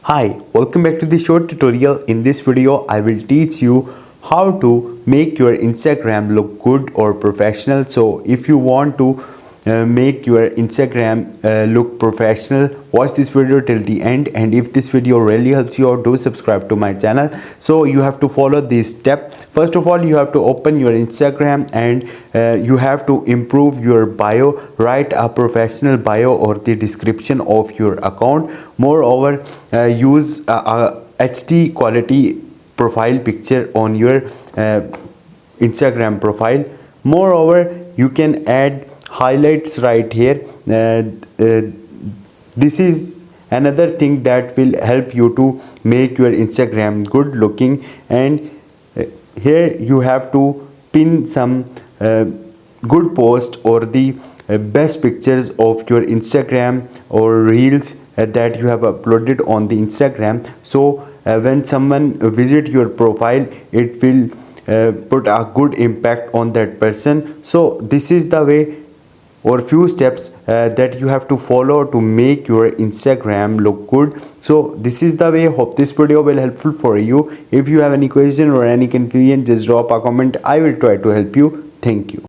Hi, welcome back to the short tutorial. In this video, I will teach you how to make your Instagram look good or professional. So if you want to make your Instagram look professional, watch this video till the end, and if this video really helps you out, do subscribe to my channel. So you have to follow this step. First of all, you have to open your Instagram and you have to improve your bio, write a professional bio or the description of your account. Moreover, use a HD quality profile picture on your Instagram profile. Moreover, you can add highlights right here. This is another thing that will help you to make your Instagram good looking, and here you have to pin some good post or the best pictures of your Instagram or reels that you have uploaded on the Instagram. So when someone visit your profile, it will put a good impact on that person. So this is the way or few steps that you have to follow to make your Instagram look good. So this is the way. Hope this video will helpful for you. If you have any question or any confusion, just drop a comment. I will try to help you. Thank you.